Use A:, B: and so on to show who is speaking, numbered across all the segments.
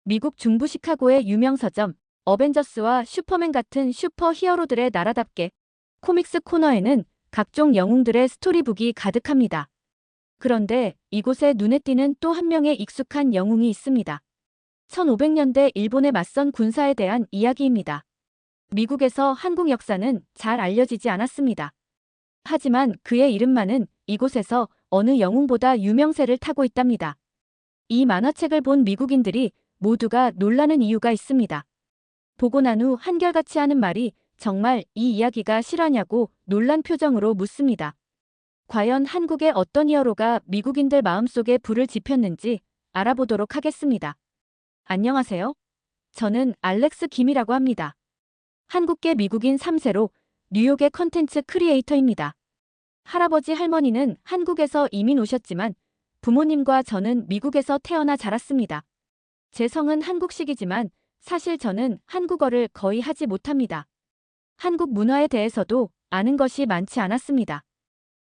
A: 미국 중부 시카고의 유명 서점, 어벤져스와 슈퍼맨 같은 슈퍼 히어로들의 나라답게 코믹스 코너에는 각종 영웅들의 스토리북이 가득합니다. 그런데 이곳에 눈에 띄는 또 한 명의 익숙한 영웅이 있습니다. 1500년대 일본에 맞선 군사에 대한 이야기입니다. 미국에서 한국 역사는 잘 알려지지 않았습니다. 하지만 그의 이름만은 이곳에서 어느 영웅보다 유명세를 타고 있답니다. 이 만화책을 본 미국인들이 모두가 놀라는 이유가 있습니다. 보고 난 후 한결같이 하는 말이 정말 이 이야기가 실화냐고 놀란 표정으로 묻습니다. 과연 한국의 어떤 히어로가 미국인들 마음속에 불을 지폈는지 알아보도록 하겠습니다. 안녕하세요. 저는 알렉스 김이라고 합니다. 한국계 미국인 3세로 뉴욕의 컨텐츠 크리에이터입니다. 할아버지 할머니는 한국에서 이민 오셨지만 부모님과 저는 미국에서 태어나 자랐습니다. 제 성은 한국식이지만 사실 저는 한국어를 거의 하지 못합니다. 한국 문화에 대해서도 아는 것이 많지 않았습니다.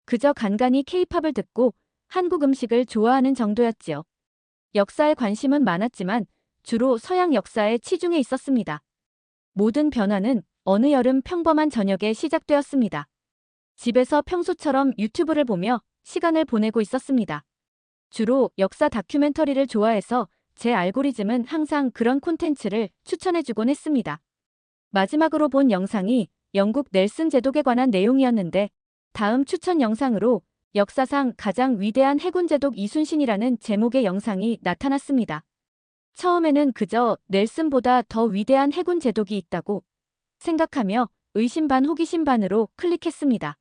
A: 그저 간간히 케이팝을 듣고 한국 음식을 좋아하는 정도였지요. 역사에 관심은 많았지만 주로 서양 역사에 치중해 있었습니다. 모든 변화는 어느 여름 평범한 저녁에 시작되었습니다. 집에서 평소처럼 유튜브를 보며 시간을 보내고 있었습니다. 주로 역사 다큐멘터리를 좋아해서 제 알고리즘은 항상 그런 콘텐츠를 추천해주곤 했습니다. 마지막으로 본 영상이 영국 넬슨 제독에 관한 내용이었는데 다음 추천 영상으로 역사상 가장 위대한 해군 제독 이순신이라는 제목의 영상이 나타났습니다. 처음에는 그저 넬슨보다 더 위대한 해군 제독이 있다고 생각하며 의심 반 호기심 반으로 클릭했습니다.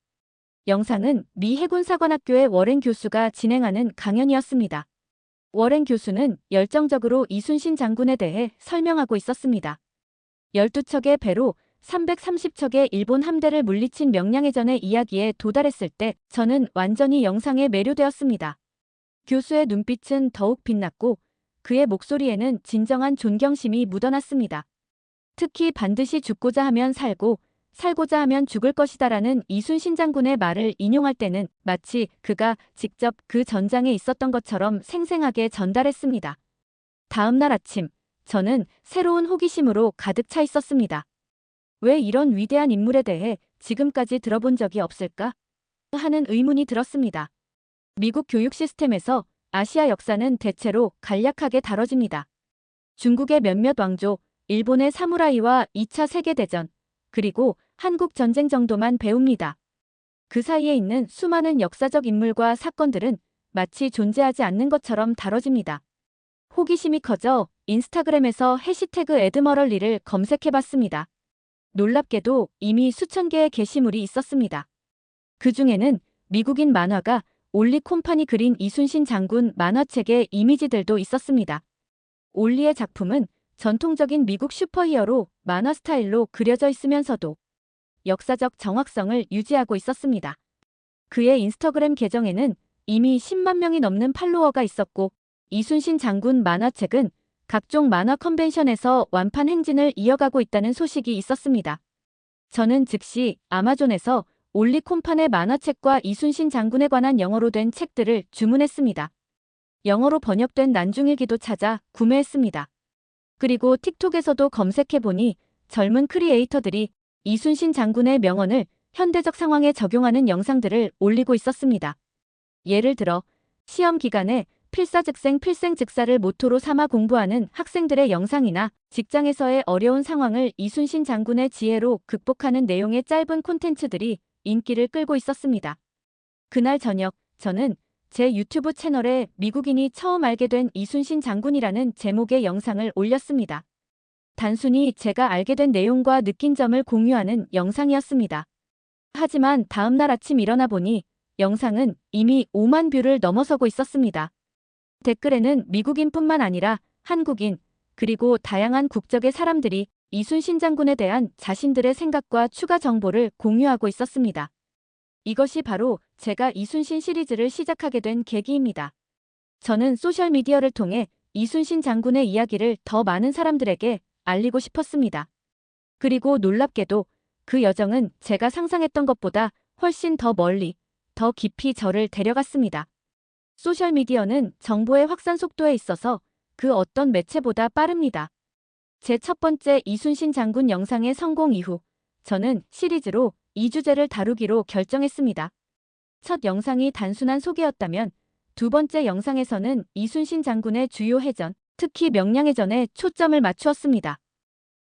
A: 영상은 미 해군사관학교의 워렌 교수가 진행하는 강연이었습니다. 워렌 교수는 열정적으로 이순신 장군에 대해 설명하고 있었습니다. 12척의 배로 330척의 일본 함대를 물리친 명량해전의 이야기에 도달했을 때 저는 완전히 영상에 매료되었습니다. 교수의 눈빛은 더욱 빛났고 그의 목소리에는 진정한 존경심이 묻어났습니다. 특히 반드시 죽고자 하면 살고 살고자 하면 죽을 것이다라는 이순신 장군의 말을 인용할 때는 마치 그가 직접 그 전장에 있었던 것처럼 생생하게 전달했습니다. 다음 날 아침, 저는 새로운 호기심으로 가득 차 있었습니다. 왜 이런 위대한 인물에 대해 지금까지 들어본 적이 없을까? 하는 의문이 들었습니다. 미국 교육 시스템에서 아시아 역사는 대체로 간략하게 다뤄집니다. 중국의 몇몇 왕조, 일본의 사무라이와 2차 세계대전, 그리고 한국 전쟁 정도만 배웁니다. 그 사이에 있는 수많은 역사적 인물과 사건들은 마치 존재하지 않는 것처럼 다뤄집니다. 호기심이 커져 인스타그램에서 해시태그 에드머럴리를 검색해봤습니다. 놀랍게도 이미 수천 개의 게시물이 있었습니다. 그 중에는 미국인 만화가 올리 콤판이 그린 이순신 장군 만화책의 이미지들도 있었습니다. 올리의 작품은 전통적인 미국 슈퍼히어로 만화 스타일로 그려져 있으면서도 역사적 정확성을 유지하고 있었습니다. 그의 인스타그램 계정에는 이미 10만 명이 넘는 팔로워가 있었고 이순신 장군 만화책은 각종 만화 컨벤션에서 완판 행진을 이어가고 있다는 소식이 있었습니다. 저는 즉시 아마존에서 올리 콤판의 만화책과 이순신 장군에 관한 영어로 된 책들을 주문했습니다. 영어로 번역된 난중일기도 찾아 구매했습니다. 그리고 틱톡에서도 검색해보니 젊은 크리에이터들이 이순신 장군의 명언을 현대적 상황에 적용하는 영상들을 올리고 있었습니다. 예를 들어 시험 기간에 필사즉생 필생즉사를 모토로 삼아 공부하는 학생들의 영상이나 직장에서의 어려운 상황을 이순신 장군의 지혜로 극복하는 내용의 짧은 콘텐츠들이 인기를 끌고 있었습니다. 그날 저녁 저는 제 유튜브 채널에 미국인이 처음 알게 된 이순신 장군이라는 제목의 영상을 올렸습니다. 단순히 제가 알게 된 내용과 느낀 점을 공유하는 영상이었습니다. 하지만 다음 날 아침 일어나 보니 영상은 이미 5만 뷰를 넘어서고 있었습니다. 댓글에는 미국인뿐만 아니라 한국인, 그리고 다양한 국적의 사람들이 이순신 장군에 대한 자신들의 생각과 추가 정보를 공유하고 있었습니다. 이것이 바로 제가 이순신 시리즈를 시작하게 된 계기입니다. 저는 소셜미디어를 통해 이순신 장군의 이야기를 더 많은 사람들에게 알리고 싶었습니다. 그리고 놀랍게도 그 여정은 제가 상상했던 것보다 훨씬 더 멀리, 더 깊이 저를 데려갔습니다. 소셜미디어는 정보의 확산 속도에 있어서 그 어떤 매체보다 빠릅니다. 제 첫 번째 이순신 장군 영상의 성공 이후 저는 시리즈로 이 주제를 다루기로 결정했습니다. 첫 영상이 단순한 소개였다면 두 번째 영상에서는 이순신 장군의 주요 해전, 특히 명량해전에 초점을 맞추었습니다.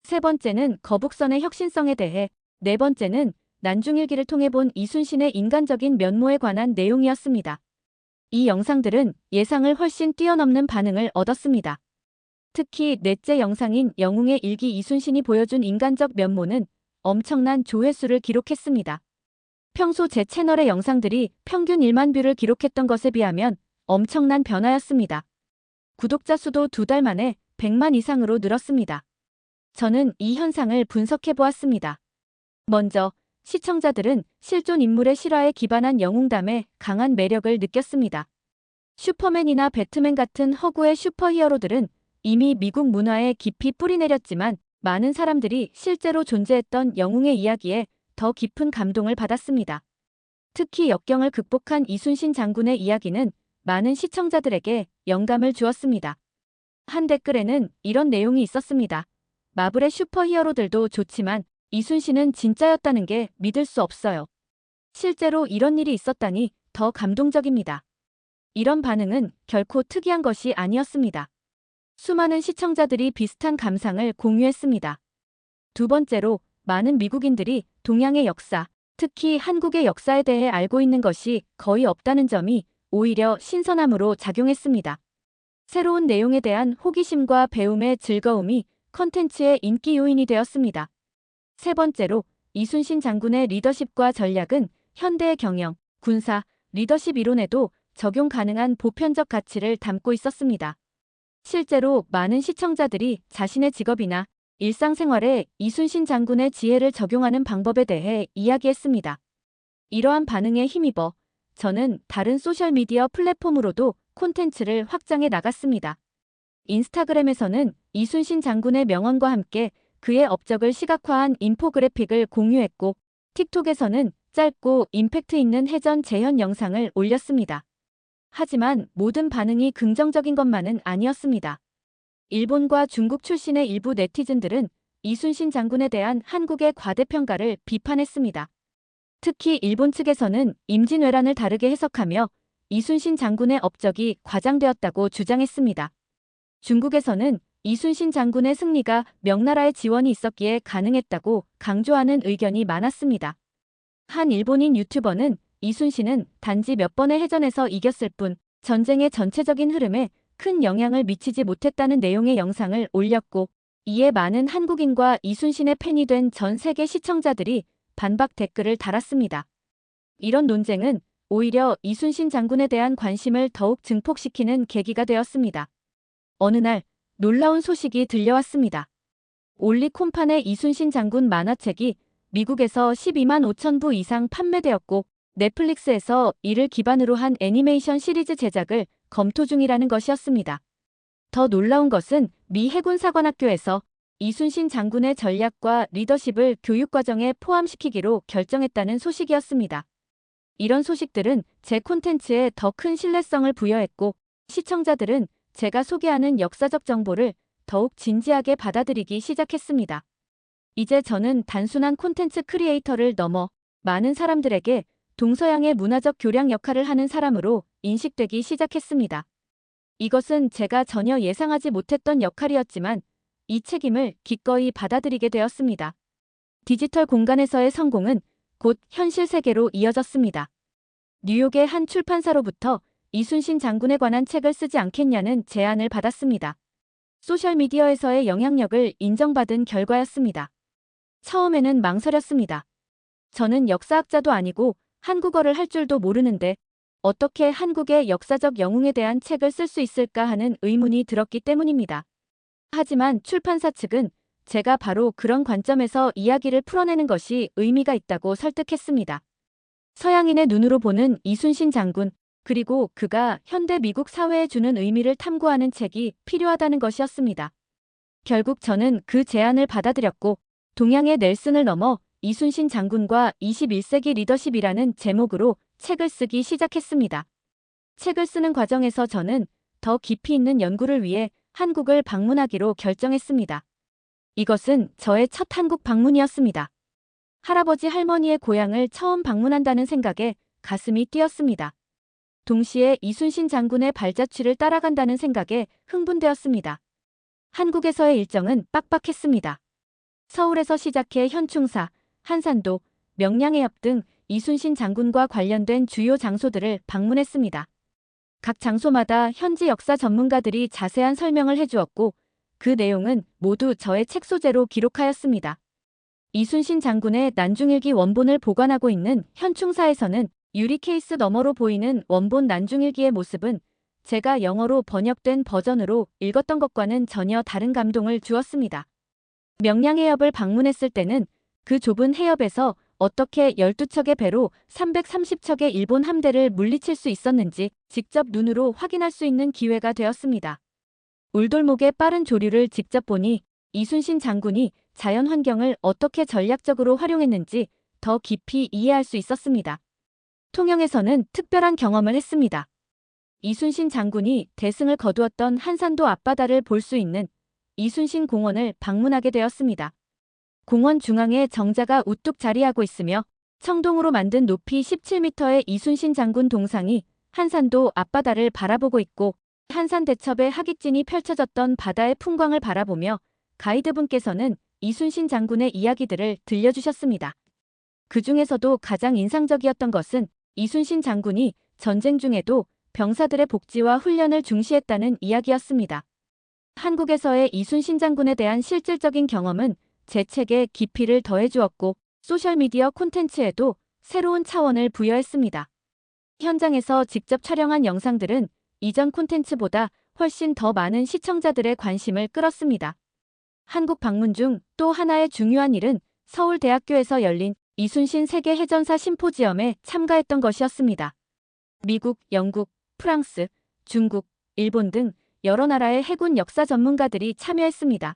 A: 세 번째는 거북선의 혁신성에 대해, 네 번째는 난중일기를 통해 본 이순신의 인간적인 면모에 관한 내용이었습니다. 이 영상들은 예상을 훨씬 뛰어넘는 반응을 얻었습니다. 특히 넷째 영상인 영웅의 일기 이순신이 보여준 인간적 면모는 엄청난 조회수를 기록했습니다. 평소 제 채널의 영상들이 평균 1만 뷰를 기록했던 것에 비하면 엄청난 변화였습니다. 구독자 수도 2달 만에 100만 이상으로 늘었습니다. 저는 이 현상을 분석해 보았습니다. 먼저 시청자들은 실존 인물의 실화에 기반한 영웅담에 강한 매력을 느꼈습니다. 슈퍼맨이나 배트맨 같은 허구의 슈퍼히어로들은 이미 미국 문화에 깊이 뿌리내렸지만 많은 사람들이 실제로 존재했던 영웅의 이야기에 더 깊은 감동을 받았습니다. 특히 역경을 극복한 이순신 장군의 이야기는 많은 시청자들에게 영감을 주었습니다. 한 댓글에는 이런 내용이 있었습니다. 마블의 슈퍼히어로들도 좋지만 이순신은 진짜였다는 게 믿을 수 없어요. 실제로 이런 일이 있었다니 더 감동적입니다. 이런 반응은 결코 특이한 것이 아니었습니다. 수많은 시청자들이 비슷한 감상을 공유했습니다. 두 번째로 많은 미국인들이 동양의 역사, 특히 한국의 역사에 대해 알고 있는 것이 거의 없다는 점이 오히려 신선함으로 작용했습니다. 새로운 내용에 대한 호기심과 배움의 즐거움이 컨텐츠의 인기 요인이 되었습니다. 세 번째로 이순신 장군의 리더십과 전략은 현대의 경영, 군사, 리더십 이론에도 적용 가능한 보편적 가치를 담고 있었습니다. 실제로 많은 시청자들이 자신의 직업이나 일상생활에 이순신 장군의 지혜를 적용하는 방법에 대해 이야기했습니다. 이러한 반응에 힘입어 저는 다른 소셜미디어 플랫폼으로도 콘텐츠를 확장해 나갔습니다. 인스타그램에서는 이순신 장군의 명언과 함께 그의 업적을 시각화한 인포그래픽을 공유했고, 틱톡에서는 짧고 임팩트 있는 해전 재현 영상을 올렸습니다. 하지만 모든 반응이 긍정적인 것만은 아니었습니다. 일본과 중국 출신의 일부 네티즌들은 이순신 장군에 대한 한국의 과대평가를 비판했습니다. 특히 일본 측에서는 임진왜란을 다르게 해석하며 이순신 장군의 업적이 과장되었다고 주장했습니다. 중국에서는 이순신 장군의 승리가 명나라의 지원이 있었기에 가능했다고 강조하는 의견이 많았습니다. 한 일본인 유튜버는 이순신은 단지 몇 번의 해전에서 이겼을 뿐 전쟁의 전체적인 흐름에 큰 영향을 미치지 못했다는 내용의 영상을 올렸고, 이에 많은 한국인과 이순신의 팬이 된 전 세계 시청자들이 반박 댓글을 달았습니다. 이런 논쟁은 오히려 이순신 장군에 대한 관심을 더욱 증폭시키는 계기가 되었습니다. 어느 날 놀라운 소식이 들려왔습니다. 올리콤판의 이순신 장군 만화책이 미국에서 12만 5천 부 이상 판매되었고, 넷플릭스에서 이를 기반으로 한 애니메이션 시리즈 제작을 검토 중이라는 것이었습니다. 더 놀라운 것은 미 해군사관학교에서 이순신 장군의 전략과 리더십을 교육과정에 포함시키기로 결정했다는 소식이었습니다. 이런 소식들은 제 콘텐츠에 더 큰 신뢰성을 부여했고, 시청자들은 제가 소개하는 역사적 정보를 더욱 진지하게 받아들이기 시작했습니다. 이제 저는 단순한 콘텐츠 크리에이터를 넘어 많은 사람들에게 동서양의 문화적 교량 역할을 하는 사람으로 인식되기 시작했습니다. 이것은 제가 전혀 예상하지 못했던 역할이었지만 이 책임을 기꺼이 받아들이게 되었습니다. 디지털 공간에서의 성공은 곧 현실 세계로 이어졌습니다. 뉴욕의 한 출판사로부터 이순신 장군에 관한 책을 쓰지 않겠냐는 제안을 받았습니다. 소셜미디어에서의 영향력을 인정받은 결과였습니다. 처음에는 망설였습니다. 저는 역사학자도 아니고 한국어를 할 줄도 모르는데 어떻게 한국의 역사적 영웅에 대한 책을 쓸 수 있을까 하는 의문이 들었기 때문입니다. 하지만 출판사 측은 제가 바로 그런 관점에서 이야기를 풀어내는 것이 의미가 있다고 설득했습니다. 서양인의 눈으로 보는 이순신 장군, 그리고 그가 현대 미국 사회에 주는 의미를 탐구하는 책이 필요하다는 것이었습니다. 결국 저는 그 제안을 받아들였고, 동양의 넬슨을 넘어 이순신 장군과 21세기 리더십이라는 제목으로 책을 쓰기 시작했습니다. 책을 쓰는 과정에서 저는 더 깊이 있는 연구를 위해 한국을 방문하기로 결정했습니다. 이것은 저의 첫 한국 방문이었습니다. 할아버지 할머니의 고향을 처음 방문한다는 생각에 가슴이 뛰었습니다. 동시에 이순신 장군의 발자취를 따라간다는 생각에 흥분되었습니다. 한국에서의 일정은 빡빡했습니다. 서울에서 시작해 현충사, 한산도, 명량해협 등 이순신 장군과 관련된 주요 장소들을 방문했습니다. 각 장소마다 현지 역사 전문가들이 자세한 설명을 해주었고 그 내용은 모두 저의 책 소재로 기록하였습니다. 이순신 장군의 난중일기 원본을 보관하고 있는 현충사에서는 유리 케이스 너머로 보이는 원본 난중일기의 모습은 제가 영어로 번역된 버전으로 읽었던 것과는 전혀 다른 감동을 주었습니다. 명량해협을 방문했을 때는 그 좁은 해협에서 어떻게 12척의 배로 330척의 일본 함대를 물리칠 수 있었는지 직접 눈으로 확인할 수 있는 기회가 되었습니다. 울돌목의 빠른 조류를 직접 보니 이순신 장군이 자연환경을 어떻게 전략적으로 활용했는지 더 깊이 이해할 수 있었습니다. 통영에서는 특별한 경험을 했습니다. 이순신 장군이 대승을 거두었던 한산도 앞바다를 볼 수 있는 이순신 공원을 방문하게 되었습니다. 공원 중앙에 정자가 우뚝 자리하고 있으며 청동으로 만든 높이 17m의 이순신 장군 동상이 한산도 앞바다를 바라보고 있고 한산대첩의 하깃진이 펼쳐졌던 바다의 풍광을 바라보며 가이드분께서는 이순신 장군의 이야기들을 들려주셨습니다. 그 중에서도 가장 인상적이었던 것은 이순신 장군이 전쟁 중에도 병사들의 복지와 훈련을 중시했다는 이야기였습니다. 한국에서의 이순신 장군에 대한 실질적인 경험은 제 책에 깊이를 더해주었고 소셜미디어 콘텐츠에도 새로운 차원을 부여했습니다. 현장에서 직접 촬영한 영상들은 이전 콘텐츠보다 훨씬 더 많은 시청자들의 관심을 끌었습니다. 한국 방문 중 또 하나의 중요한 일은 서울대학교에서 열린 이순신 세계해전사 심포지엄에 참가했던 것이었습니다. 미국, 영국, 프랑스, 중국, 일본 등 여러 나라의 해군 역사 전문가들이 참여했습니다.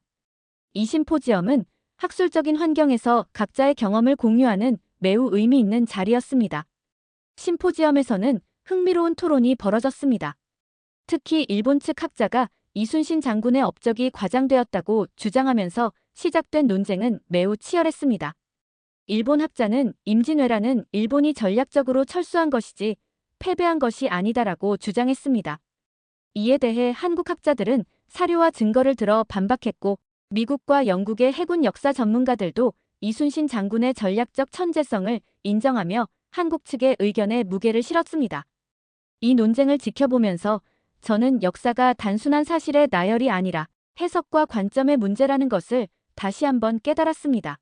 A: 이 심포지엄은 학술적인 환경에서 각자의 경험을 공유하는 매우 의미 있는 자리였습니다. 심포지엄에서는 흥미로운 토론이 벌어졌습니다. 특히 일본 측 학자가 이순신 장군의 업적이 과장되었다고 주장하면서 시작된 논쟁은 매우 치열했습니다. 일본 학자는 임진왜란은 일본이 전략적으로 철수한 것이지 패배한 것이 아니다라고 주장했습니다. 이에 대해 한국 학자들은 사료와 증거를 들어 반박했고 미국과 영국의 해군 역사 전문가들도 이순신 장군의 전략적 천재성을 인정하며 한국 측의 의견에 무게를 실었습니다. 이 논쟁을 지켜보면서 저는 역사가 단순한 사실의 나열이 아니라 해석과 관점의 문제라는 것을 다시 한번 깨달았습니다.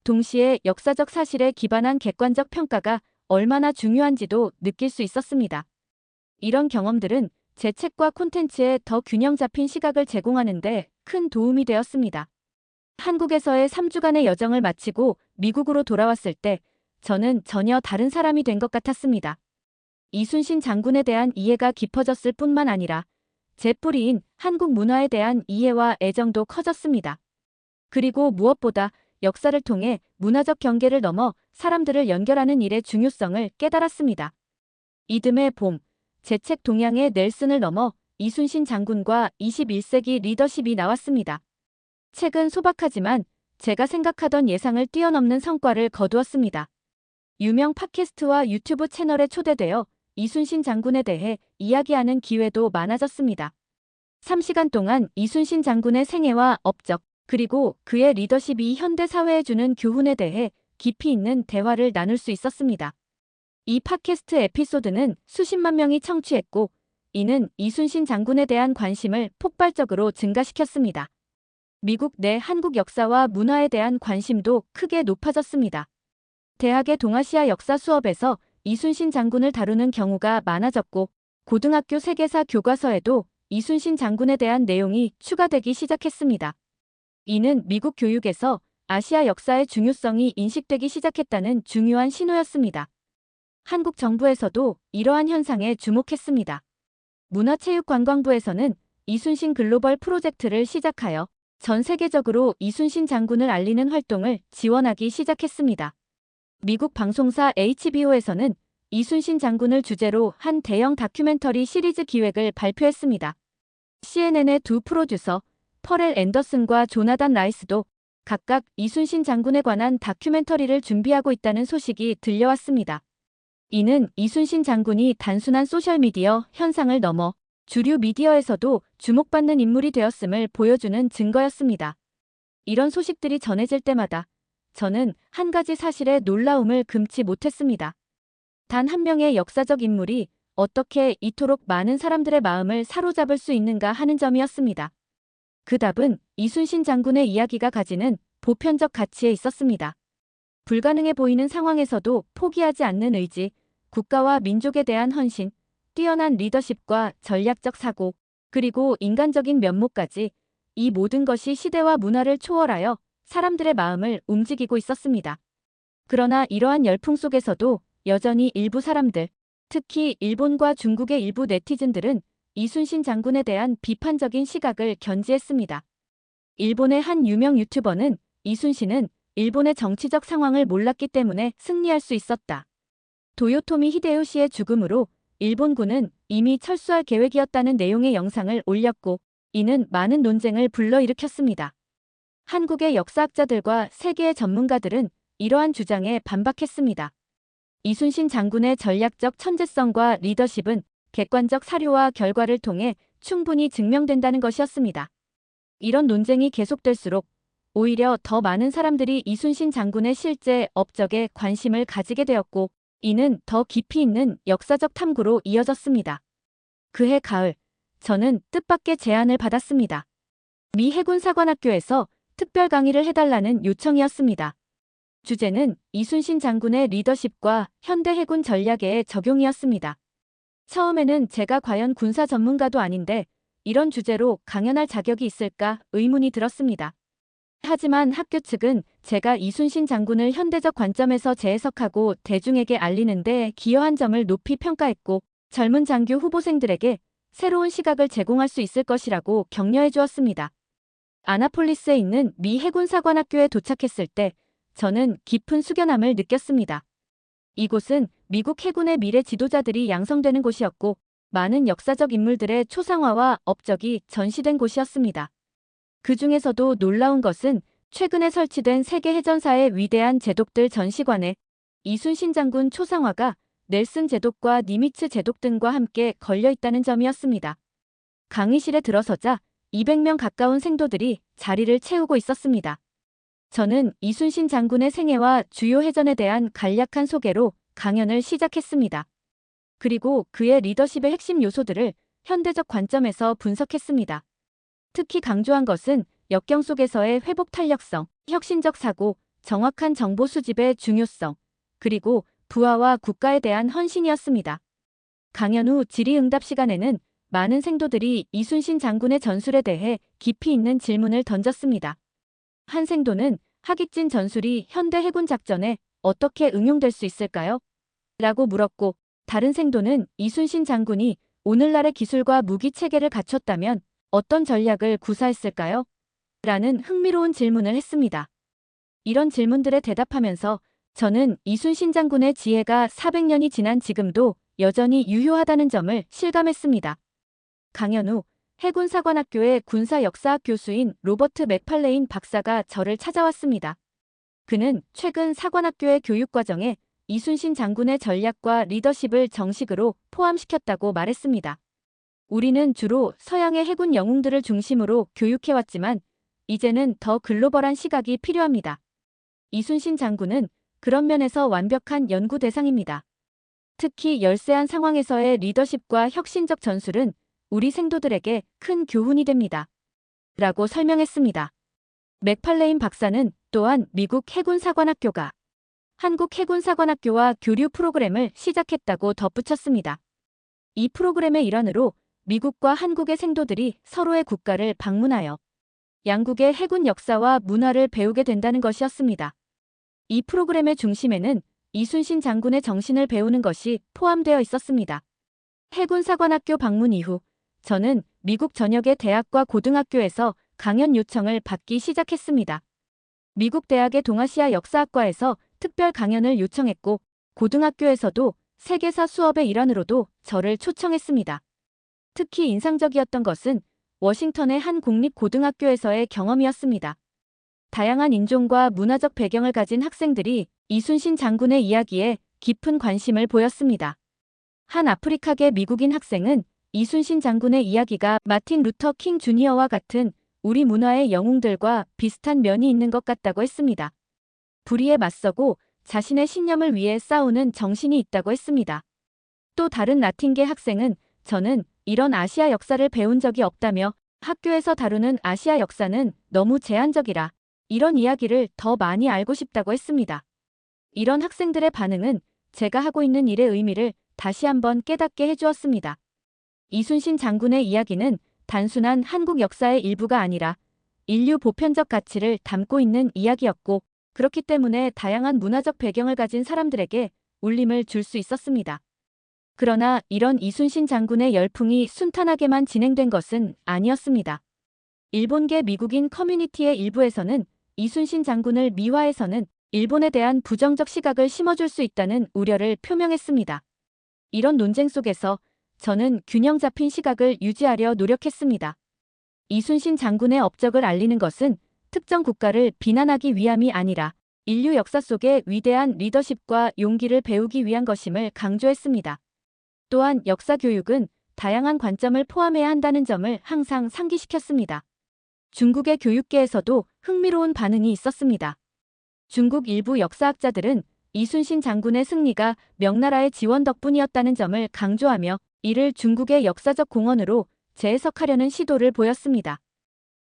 A: 동시에 역사적 사실에 기반한 객관적 평가가 얼마나 중요한지도 느낄 수 있었습니다. 이런 경험들은 제 책과 콘텐츠에 더 균형 잡힌 시각을 제공하는 데 큰 도움이 되었습니다. 한국에서의 3주간의 여정을 마치고 미국으로 돌아왔을 때 저는 전혀 다른 사람이 된 것 같았습니다. 이순신 장군에 대한 이해가 깊어졌을 뿐만 아니라 제 뿌리인 한국 문화에 대한 이해와 애정도 커졌습니다. 그리고 무엇보다 역사를 통해 문화적 경계를 넘어 사람들을 연결하는 일의 중요성을 깨달았습니다. 이듬해 봄, 제 책 동양의 넬슨을 넘어 이순신 장군과 21세기 리더십이 나왔습니다. 책은 소박하지만 제가 생각하던 예상을 뛰어넘는 성과를 거두었습니다. 유명 팟캐스트와 유튜브 채널에 초대되어 이순신 장군에 대해 이야기하는 기회도 많아졌습니다. 3시간 동안 이순신 장군의 생애와 업적, 그리고 그의 리더십이 현대 사회에 주는 교훈에 대해 깊이 있는 대화를 나눌 수 있었습니다. 이 팟캐스트 에피소드는 수십만 명이 청취했고 이는 이순신 장군에 대한 관심을 폭발적으로 증가시켰습니다. 미국 내 한국 역사와 문화에 대한 관심도 크게 높아졌습니다. 대학의 동아시아 역사 수업에서 이순신 장군을 다루는 경우가 많아졌고 고등학교 세계사 교과서에도 이순신 장군에 대한 내용이 추가되기 시작했습니다. 이는 미국 교육에서 아시아 역사의 중요성이 인식되기 시작했다는 중요한 신호였습니다. 한국 정부에서도 이러한 현상에 주목했습니다. 문화체육관광부에서는 이순신 글로벌 프로젝트를 시작하여 전 세계적으로 이순신 장군을 알리는 활동을 지원하기 시작했습니다. 미국 방송사 HBO에서는 이순신 장군을 주제로 한 대형 다큐멘터리 시리즈 기획을 발표했습니다. CNN의 두 프로듀서 퍼렐 앤더슨과 조나단 라이스도 각각 이순신 장군에 관한 다큐멘터리를 준비하고 있다는 소식이 들려왔습니다. 이는 이순신 장군이 단순한 소셜미디어 현상을 넘어 주류 미디어에서도 주목받는 인물이 되었음을 보여주는 증거였습니다. 이런 소식들이 전해질 때마다 저는 한 가지 사실에 놀라움을 금치 못했습니다. 단 한 명의 역사적 인물이 어떻게 이토록 많은 사람들의 마음을 사로잡을 수 있는가 하는 점이었습니다. 그 답은 이순신 장군의 이야기가 가지는 보편적 가치에 있었습니다. 불가능해 보이는 상황에서도 포기하지 않는 의지, 국가와 민족에 대한 헌신, 뛰어난 리더십과 전략적 사고, 그리고 인간적인 면모까지 이 모든 것이 시대와 문화를 초월하여 사람들의 마음을 움직이고 있었습니다. 그러나 이러한 열풍 속에서도 여전히 일부 사람들, 특히 일본과 중국의 일부 네티즌들은 이순신 장군에 대한 비판적인 시각을 견지했습니다. 일본의 한 유명 유튜버는 이순신은 일본의 정치적 상황을 몰랐기 때문에 승리할 수 있었다. 도요토미 히데요시의 죽음으로 일본군은 이미 철수할 계획이었다는 내용의 영상을 올렸고 이는 많은 논쟁을 불러일으켰습니다. 한국의 역사학자들과 세계의 전문가들은 이러한 주장에 반박했습니다. 이순신 장군의 전략적 천재성과 리더십은 객관적 사료와 결과를 통해 충분히 증명된다는 것이었습니다. 이런 논쟁이 계속될수록 오히려 더 많은 사람들이 이순신 장군의 실제 업적에 관심을 가지게 되었고 이는 더 깊이 있는 역사적 탐구로 이어졌습니다. 그해 가을, 저는 뜻밖의 제안을 받았습니다. 미 해군사관학교에서 특별 강의를 해달라는 요청이었습니다. 주제는 이순신 장군의 리더십과 현대 해군 전략의 적용이었습니다. 처음에는 제가 과연 군사 전문가도 아닌데 이런 주제로 강연할 자격이 있을까 의문이 들었습니다. 하지만 학교 측은 제가 이순신 장군을 현대적 관점에서 재해석하고 대중에게 알리는 데 기여한 점을 높이 평가했고 젊은 장교 후보생들에게 새로운 시각을 제공할 수 있을 것이라고 격려해 주었습니다. 아나폴리스에 있는 미 해군사관학교에 도착했을 때 저는 깊은 숙연함을 느꼈습니다. 이곳은 미국 해군의 미래 지도자들이 양성되는 곳이었고 많은 역사적 인물들의 초상화와 업적이 전시된 곳이었습니다. 그 중에서도 놀라운 것은 최근에 설치된 세계해전사의 위대한 제독들 전시관에 이순신 장군 초상화가 넬슨 제독과 니미츠 제독 등과 함께 걸려 있다는 점이었습니다. 강의실에 들어서자 200명 가까운 생도들이 자리를 채우고 있었습니다. 저는 이순신 장군의 생애와 주요 해전에 대한 간략한 소개로 강연을 시작했습니다. 그리고 그의 리더십의 핵심 요소들을 현대적 관점에서 분석했습니다. 특히 강조한 것은 역경 속에서의 회복 탄력성, 혁신적 사고, 정확한 정보 수집의 중요성, 그리고 부하와 국가에 대한 헌신이었습니다. 강연 후 질의응답 시간에는 많은 생도들이 이순신 장군의 전술에 대해 깊이 있는 질문을 던졌습니다. 한 생도는 하깃진 전술이 현대 해군 작전에 어떻게 응용될 수 있을까요? 라고 물었고 다른 생도는 이순신 장군이 오늘날의 기술과 무기 체계를 갖췄다면 어떤 전략을 구사했을까요? 라는 흥미로운 질문을 했습니다. 이런 질문들에 대답하면서 저는 이순신 장군의 지혜가 400년이 지난 지금도 여전히 유효하다는 점을 실감했습니다. 강연 후 해군사관학교의 군사역사학 교수인 로버트 맥팔레인 박사가 저를 찾아왔습니다. 그는 최근 사관학교의 교육과정에 이순신 장군의 전략과 리더십을 정식으로 포함시켰다고 말했습니다. 우리는 주로 서양의 해군 영웅들을 중심으로 교육해왔지만 이제는 더 글로벌한 시각이 필요합니다. 이순신 장군은 그런 면에서 완벽한 연구 대상입니다. 특히 열세한 상황에서의 리더십과 혁신적 전술은 우리 생도들에게 큰 교훈이 됩니다. 라고 설명했습니다. 맥팔레인 박사는 또한 미국 해군사관학교가 한국 해군사관학교와 교류 프로그램을 시작했다고 덧붙였습니다. 이 프로그램의 일환으로 미국과 한국의 생도들이 서로의 국가를 방문하여 양국의 해군 역사와 문화를 배우게 된다는 것이었습니다. 이 프로그램의 중심에는 이순신 장군의 정신을 배우는 것이 포함되어 있었습니다. 해군사관학교 방문 이후 저는 미국 전역의 대학과 고등학교에서 강연 요청을 받기 시작했습니다. 미국 대학의 동아시아 역사학과에서 특별 강연을 요청했고 고등학교에서도 세계사 수업의 일환으로도 저를 초청했습니다. 특히 인상적이었던 것은 워싱턴의 한 공립고등학교에서의 경험이었습니다. 다양한 인종과 문화적 배경을 가진 학생들이 이순신 장군의 이야기에 깊은 관심을 보였습니다. 한 아프리카계 미국인 학생은 이순신 장군의 이야기가 마틴 루터 킹 주니어와 같은 우리 문화의 영웅들과 비슷한 면이 있는 것 같다고 했습니다. 불의에 맞서고 자신의 신념을 위해 싸우는 정신이 있다고 했습니다. 또 다른 라틴계 학생은 저는 이런 아시아 역사를 배운 적이 없다며 학교에서 다루는 아시아 역사는 너무 제한적이라 이런 이야기를 더 많이 알고 싶다고 했습니다. 이런 학생들의 반응은 제가 하고 있는 일의 의미를 다시 한번 깨닫게 해주었습니다. 이순신 장군의 이야기는 단순한 한국 역사의 일부가 아니라 인류 보편적 가치를 담고 있는 이야기였고, 그렇기 때문에 다양한 문화적 배경을 가진 사람들에게 울림을 줄 수 있었습니다. 그러나 이런 이순신 장군의 열풍이 순탄하게만 진행된 것은 아니었습니다. 일본계 미국인 커뮤니티의 일부에서는 이순신 장군을 미화해서는 일본에 대한 부정적 시각을 심어줄 수 있다는 우려를 표명했습니다. 이런 논쟁 속에서 저는 균형 잡힌 시각을 유지하려 노력했습니다. 이순신 장군의 업적을 알리는 것은 특정 국가를 비난하기 위함이 아니라 인류 역사 속의 위대한 리더십과 용기를 배우기 위한 것임을 강조했습니다. 또한 역사 교육은 다양한 관점을 포함해야 한다는 점을 항상 상기시켰습니다. 중국의 교육계에서도 흥미로운 반응이 있었습니다. 중국 일부 역사학자들은 이순신 장군의 승리가 명나라의 지원 덕분이었다는 점을 강조하며 이를 중국의 역사적 공헌으로 재해석하려는 시도를 보였습니다.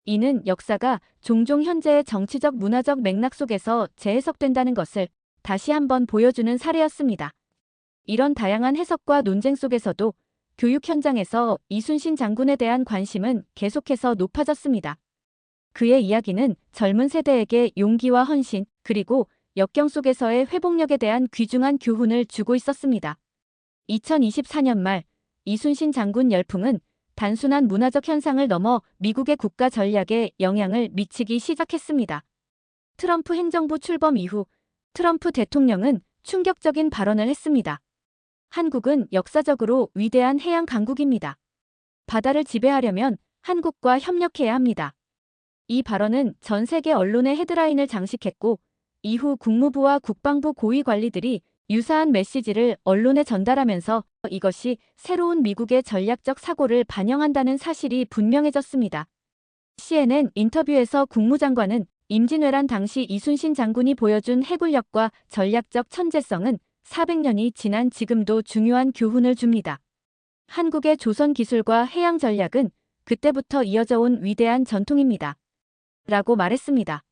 A: 이는 역사가 종종 현재의 정치적 문화적 맥락 속에서 재해석된다는 것을 다시 한번 보여주는 사례였습니다. 이런 다양한 해석과 논쟁 속에서도 교육 현장에서 이순신 장군에 대한 관심은 계속해서 높아졌습니다. 그의 이야기는 젊은 세대에게 용기와 헌신, 그리고 역경 속에서의 회복력에 대한 귀중한 교훈을 주고 있었습니다. 2024년 말 이순신 장군 열풍은 단순한 문화적 현상을 넘어 미국의 국가 전략에 영향을 미치기 시작했습니다. 트럼프 행정부 출범 이후 트럼프 대통령은 충격적인 발언을 했습니다. 한국은 역사적으로 위대한 해양 강국입니다. 바다를 지배하려면 한국과 협력해야 합니다. 이 발언은 전 세계 언론의 헤드라인을 장식했고, 이후 국무부와 국방부 고위 관리들이 유사한 메시지를 언론에 전달하면서 이것이 새로운 미국의 전략적 사고를 반영한다는 사실이 분명해졌습니다. CNN 인터뷰에서 국무장관은 임진왜란 당시 이순신 장군이 보여준 해군력과 전략적 천재성은 400년이 지난 지금도 중요한 교훈을 줍니다. 한국의 조선 기술과 해양 전략은 그때부터 이어져 온 위대한 전통입니다. 라고 말했습니다.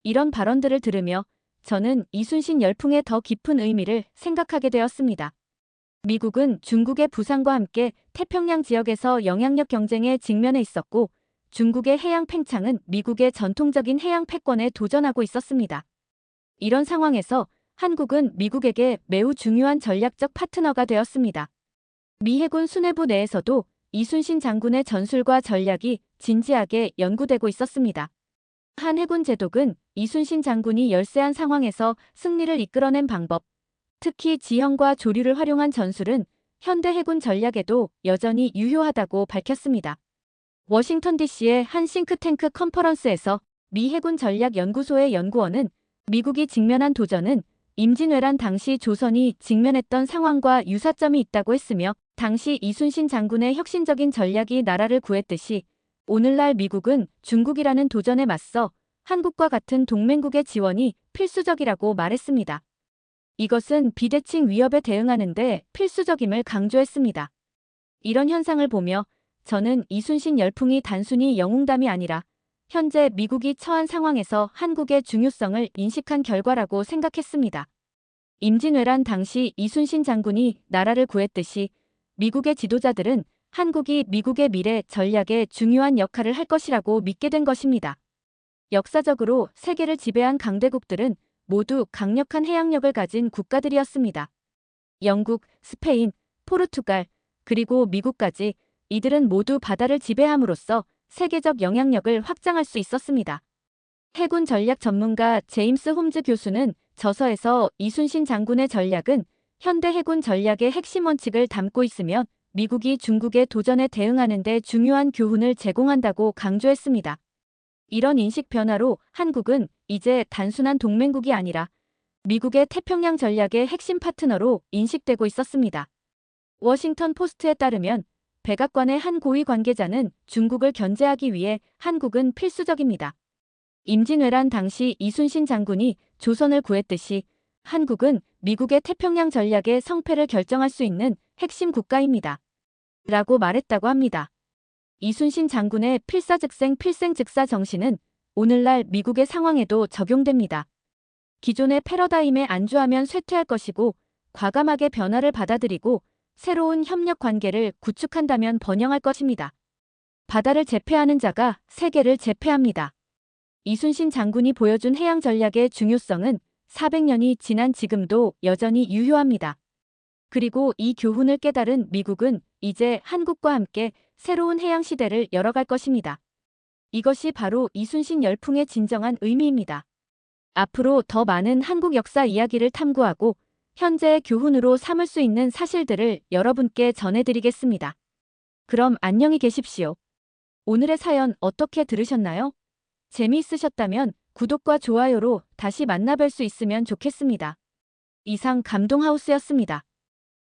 A: 이런 발언들을 들으며 저는 이순신 열풍의 더 깊은 의미를 생각하게 되었습니다. 미국은 중국의 부상과 함께 태평양 지역에서 영향력 경쟁에 직면해 있었고, 중국의 해양 팽창은 미국의 전통적인 해양 패권에 도전하고 있었습니다. 이런 상황에서 한국은 미국에게 매우 중요한 전략적 파트너가 되었습니다. 미 해군 수뇌부 내에서도 이순신 장군의 전술과 전략이 진지하게 연구되고 있었습니다. 한 해군 제독은 이순신 장군이 열세한 상황에서 승리를 이끌어낸 방법, 특히 지형과 조류를 활용한 전술은 현대 해군 전략에도 여전히 유효하다고 밝혔습니다. 워싱턴 DC의 한 싱크탱크 컨퍼런스에서 미 해군 전략연구소의 연구원은 미국이 직면한 도전은 임진왜란 당시 조선이 직면했던 상황과 유사점이 있다고 했으며, 당시 이순신 장군의 혁신적인 전략이 나라를 구했듯이 오늘날 미국은 중국이라는 도전에 맞서 한국과 같은 동맹국의 지원이 필수적이라고 말했습니다. 이것은 비대칭 위협에 대응하는 데 필수적임을 강조했습니다. 이런 현상을 보며 저는 이순신 열풍이 단순히 영웅담이 아니라 현재 미국이 처한 상황에서 한국의 중요성을 인식한 결과라고 생각했습니다. 임진왜란 당시 이순신 장군이 나라를 구했듯이 미국의 지도자들은 한국이 미국의 미래 전략에 중요한 역할을 할 것이라고 믿게 된 것입니다. 역사적으로 세계를 지배한 강대국들은 모두 강력한 해양력을 가진 국가들이었습니다. 영국, 스페인, 포르투갈, 그리고 미국까지 이들은 모두 바다를 지배함으로써 세계적 영향력을 확장할 수 있었습니다. 해군 전략 전문가 제임스 홈즈 교수는 저서에서 이순신 장군의 전략은 현대 해군 전략의 핵심 원칙을 담고 있으며 미국이 중국의 도전에 대응하는 데 중요한 교훈을 제공한다고 강조했습니다. 이런 인식 변화로 한국은 이제 단순한 동맹국이 아니라 미국의 태평양 전략의 핵심 파트너로 인식되고 있었습니다. 워싱턴 포스트에 따르면 백악관의 한 고위 관계자는 중국을 견제하기 위해 한국은 필수적입니다. 임진왜란 당시 이순신 장군이 조선을 구했듯이 한국은 미국의 태평양 전략의 성패를 결정할 수 있는 핵심 국가입니다. 라고 말했다고 합니다. 이순신 장군의 필사즉생 필생즉사 정신은 오늘날 미국의 상황에도 적용됩니다. 기존의 패러다임에 안주하면 쇠퇴할 것이고 과감하게 변화를 받아들이고 새로운 협력 관계를 구축한다면 번영할 것입니다. 바다를 제패하는 자가 세계를 제패합니다. 이순신 장군이 보여준 해양 전략의 중요성은 400년이 지난 지금도 여전히 유효합니다. 그리고 이 교훈을 깨달은 미국은 이제 한국과 함께 새로운 해양 시대를 열어갈 것입니다. 이것이 바로 이순신 열풍의 진정한 의미입니다. 앞으로 더 많은 한국 역사 이야기를 탐구하고 현재의 교훈으로 삼을 수 있는 사실들을 여러분께 전해드리겠습니다. 그럼 안녕히 계십시오. 오늘의 사연 어떻게 들으셨나요? 재미있으셨다면 구독과 좋아요로 다시 만나뵐 수 있으면 좋겠습니다. 이상 감동하우스였습니다.